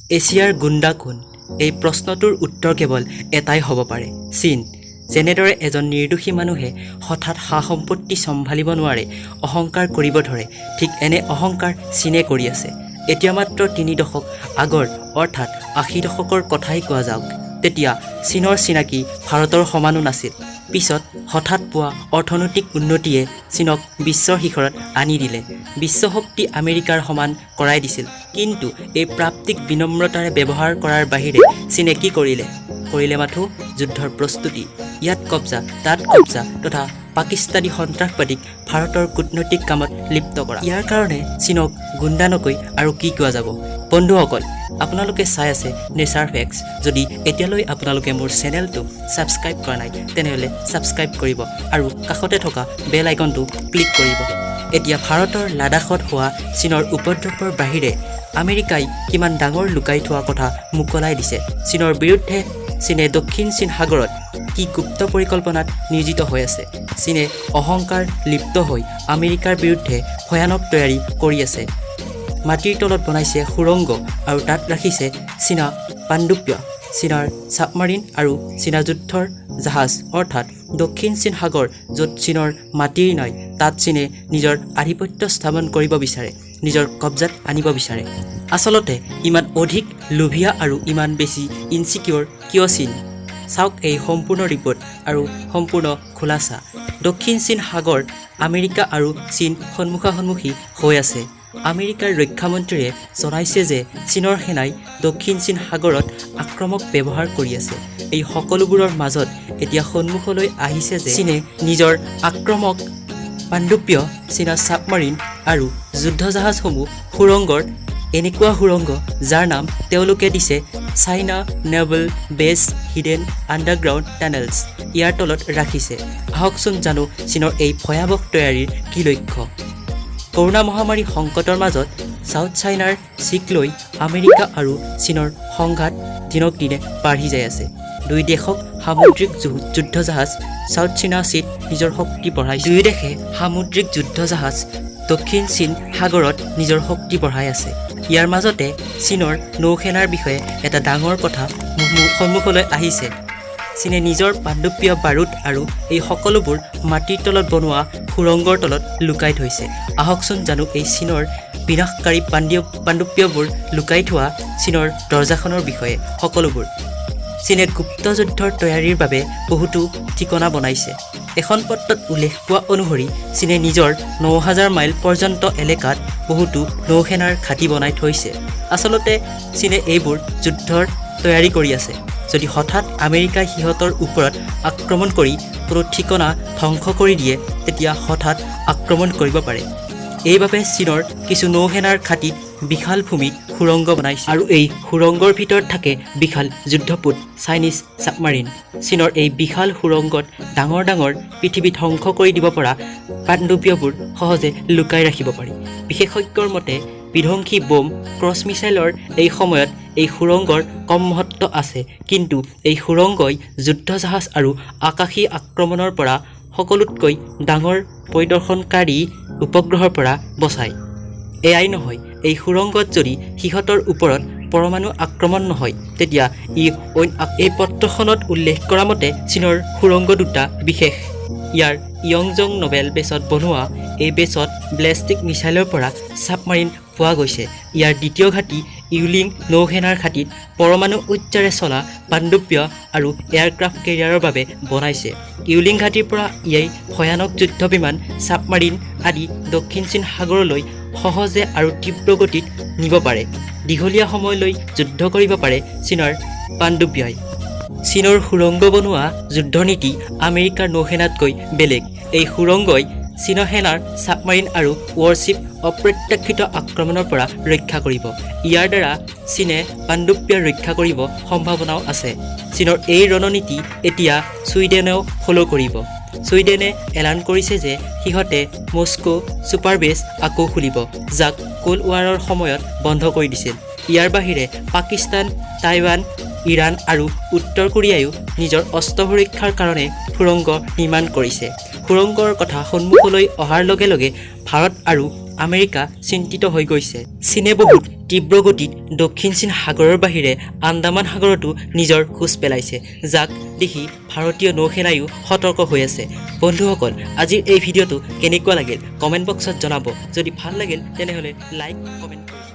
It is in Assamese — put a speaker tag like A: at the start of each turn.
A: এছিয়াৰ গুণ্ডা কোন? এই প্ৰশ্নটোৰ উত্তৰ কেৱল এটাই হ'ব পাৰে, চীন। যেনেদৰে এজন নিৰ্দোষী মানুহে হঠাৎ সা সম্পত্তি চম্ভালিব নোৱাৰে, অহংকাৰ কৰিব ধৰে, ঠিক এনে অহংকাৰ চীনে কৰি আছে। এতিয়া মাত্ৰ 3 দশক আগৰ অৰ্থাৎ 80 দশকৰ কথাই কোৱা যাওক, তেতিয়া চীনৰ চিনাকি ভাৰতৰ সমানো নাছিল। পিছত হঠাৎ পোৱা অৰ্থনৈতিক উন্নতিয়ে চীনক বিশ্বৰ শিখৰত আনি দিলে, বিশ্বশক্তি আমেৰিকাৰ সমান কৰাই দিছিল। কিন্তু এই প্ৰাপ্তিক বিনম্ৰতাৰে ব্যৱহাৰ কৰাৰ বাহিৰে চীনে কি কৰিলে? কৰিলে মাথো যুদ্ধৰ প্ৰস্তুতি, ইয়াত কব্জা তাত কব্জা তথা পাকিস্তানী সন্ত্ৰাসবাদীক ভাৰতৰ কূটনৈতিক কামত লিপ্ত কৰা। ইয়াৰ কাৰণে চীনক গুণ্ডা নকৈ আৰু কি কোৱা যাব? বন্ধুসকল, আপোনালোকে চাই আছে নেচাৰ ফেক্টছ। যদি এতিয়ালৈ আপোনালোকে মোৰ চেনেলটো ছাবস্ক্ৰাইব কৰা নাই, তেনেহ'লে ছাবস্ক্ৰাইব কৰিব আৰু কাষতে থকা বেল আইকনটো ক্লিক কৰিব। এতিয়া ভাৰতৰ লাডাখত হোৱা চীনৰ উপদ্ৰৱৰ বাহিৰে আমেৰিকাই কিমান ডাঙৰ লুকাই থোৱা কথা মোকলাই দিছে। চীনৰ বিৰুদ্ধে চীনে দক্ষিণ চীন সাগৰত কি গুপ্ত পৰিকল্পনাত নিয়োজিত হৈ আছে। চীনে অহংকাৰ লিপ্ত হৈ আমেৰিকাৰ বিৰুদ্ধে ভয়ানক তৈয়াৰী কৰি আছে। মাটিৰ তলত বনাইছে সুৰংগ আৰু তাত ৰাখিছে চীনা পাণ্ডুপ্য, চীনাৰ ছাবমাৰিন আৰু চীনা যুদ্ধৰ জাহাজ। অৰ্থাৎ দক্ষিণ চীন সাগৰ য'ত চীনৰ মাটিৰ নাই, তাত চীনে নিজৰ আধিপত্য স্থাপন কৰিব বিচাৰে, নিজৰ কব্জাত আনিব বিচাৰে। আচলতে ইমান অধিক লোভীয়া আৰু ইমান বেছি ইনচিকিউৰ কিয় চীন? চাওক এই সম্পূৰ্ণ ৰিপৰ্ট আৰু সম্পূৰ্ণ খোলাচা। দক্ষিণ চীন সাগৰ আমেৰিকা আৰু চীন সন্মুখাসন্মুখী হৈ আছে। আমেৰিকাৰ ৰক্ষামন্ত্ৰীয়ে জনাইছে যে চীনৰ সেনাই দক্ষিণ চীন সাগৰত আক্ৰমক ব্যৱহাৰ কৰি আছে। এই সকলোবোৰৰ মাজত এতিয়া সন্মুখলৈ আহিছে যে চীনে নিজৰ আক্ৰমক পাণ্ডুপ্য, চীনা ছাবমাৰিন আৰু যুদ্ধজাহাজসমূহ সুৰংগৰ, এনেকুৱা সুৰংগ যাৰ নাম তেওঁলোকে দিছে চাইনা নেভেল বেছ হিডেন আণ্ডাৰগ্ৰাউণ্ড টানেলছ, ইয়াৰ তলত ৰাখিছে। আহকচোন জানো চীনৰ এই ভয়াৱহ তৈয়াৰীৰ কি লক্ষ্য। কৰোণা মহামাৰী সংকটৰ মাজত চাউথ চাইনাৰ চিক লৈ আমেৰিকা আৰু চীনৰ সংঘাত দিনক দিনে বাঢ়ি যাই আছে। দুই দেশক সামুদ্ৰিক যুদ্ধজাহাজ চাউথ চীনা চিত নিজৰ শক্তি বঢ়াইছে। দুয়ো দেশে সামুদ্ৰিক যুদ্ধজাহাজ দক্ষিণ চীন সাগৰত নিজৰ শক্তি বঢ়াই আছে। ইয়াৰ মাজতে চীনৰ নৌসেনাৰ বিষয়ে এটা ডাঙৰ কথা সন্মুখলৈ আহিছে। চীনে নিজৰ পাণ্ডুপ্য বাৰুদ আৰু এই সকলোবোৰ মাটিৰ তলত বনোৱা সুৰংগৰ তলত লুকাই থৈছে। আহকচোন জানো এই চীনৰ বিনাশকাৰী পাণ্ডুপ্যবোৰ লুকাই থোৱা চীনৰ দৰজাখনৰ বিষয়ে সকলোবোৰ। চীনে গুপ্ত যুদ্ধৰ তৈয়াৰীৰ বাবে বহুতো ঠিকনা বনাইছে। এখন পত্ৰত উল্লেখ পোৱা অনুসৰি চীনে নিজৰ 9000 মাইল পৰ্যন্ত এলেকাত বহুতো নৌসেনাৰ ঘাটি বনাই থৈছে। আচলতে চীনে এইবোৰ যুদ্ধৰ তৈয়াৰী কৰি আছে। যদি হঠাৎ আমেৰিকাই সিহঁতৰ ওপৰত আক্ৰমণ কৰি কোনো ঠিকনা ধ্বংস কৰি দিয়ে, তেতিয়া হঠাৎ আক্ৰমণ কৰিব পাৰে। এইবাবে চীনৰ কিছু নৌসেনাৰ ঘাটিত বিশাল ভূমিত সুৰংগ বনাইছে আৰু এই সুৰংগৰ ভিতৰত থাকে বিশাল যুদ্ধপোত চাইনিজ ছাবমাৰিন। চীনৰ এই বিশাল সুৰংগত ডাঙৰ ডাঙৰ পৃথিৱী ধ্বংস কৰি দিব পৰা পাণ্ডুপ্যবোৰ সহজে লুকাই ৰাখিব পাৰি। বিশেষজ্ঞৰ মতে বিধ্বংসী বোম, ক্ৰছ মিছাইলৰ এই সময়ত এই সুৰংগৰ কম মহত্ব আছে, কিন্তু এই সুৰংগই যুদ্ধজাহাজ আৰু আকাশী আক্ৰমণৰ পৰা সকলোতকৈ ডাঙৰ পৰিদৰ্শনকাৰী উপগ্ৰহৰ পৰা বচায়। এয়াই নহয়, এই সুৰংগত যদি সিহঁতৰ ওপৰত পৰমাণু আক্ৰমণ নহয়, তেতিয়া এই পত্ৰখনত উল্লেখ কৰা মতে চীনৰ সুৰংগ দুটা বিশেষ। ইয়াৰ ইয়ংজং নভেল বেছত বনোৱা এই বেছত বেলিষ্টিক মিছাইলৰ পৰা ছাবমাৰিন পোৱা গৈছে। ইয়াৰ দ্বিতীয় ঘাটি ইউলিং নৌসেনাৰ ঘাটিত পৰমাণু উচ্চাৰে চলা পাণ্ডুপ্য আৰু এয়াৰক্ৰাফ্ট কেৰিয়াৰৰ বাবে বনাইছে। ইউলিং ঘাটিৰ পৰা ইয়াই ভয়ানক যুদ্ধ বিমান, ছাবমাৰিন আদি দক্ষিণ চীন সাগৰলৈ সহজে আৰু তীব্ৰ গতিত নিব পাৰে। দীঘলীয়া সময়লৈ যুদ্ধ কৰিব পাৰে চীনৰ পাণ্ডুপ্যই। চীনৰ সুৰংগ বনোৱা যুদ্ধনীতি আমেৰিকাৰ নৌসেনাতকৈ বেলেগ। এই সুৰংগই চীনা সেনাৰ ছাবমাৰিন আৰু ৱাৰশ্বিপ অপ্ৰত্যাশিত আক্ৰমণৰ পৰা ৰক্ষা কৰিব। ইয়াৰ দ্বাৰা চীনে পাণ্ডুপ্য ৰক্ষা কৰিব সম্ভাৱনাও আছে। চীনৰ এই ৰণনীতি এতিয়া ছুইডেনেও ফ'ল' কৰিব। ছুইডেনে এলান কৰিছে যে সিহঁতে মস্কো ছুপাৰ বেছ আকৌ খুলিব, যাক কোল্ড ৱাৰৰ সময়ত বন্ধ কৰি দিছিল। ইয়াৰ বাহিৰে পাকিস্তান, টাইৱান, ইৰাণ আৰু উত্তৰ কোৰিয়ায়ো নিজৰ অস্ত্ৰ সুৰক্ষাৰ কাৰণে সুৰংগ নিৰ্মাণ কৰিছে। সুৰংগৰ কথা সন্মুখলৈ অহাৰ লগে লগে ভাৰত আৰু আমেৰিকা চিন্তিত হৈ গৈছে। চীনে বহুত তীব্ৰ গতিত দক্ষিণ চীন সাগৰৰ বাহিৰে আন্দামান সাগৰতো নিজৰ খোজ পেলাইছে, যাক দেখি ভাৰতীয় নৌসেনায়ো সতৰ্ক হৈ আছে। বন্ধুসকল, আজিৰ এই ভিডিঅ'টো কেনেকুৱা লাগিল কমেণ্ট বক্সত জনাব। যদি ভাল লাগিল তেনেহ'লে লাইক কমেণ্ট কৰিব।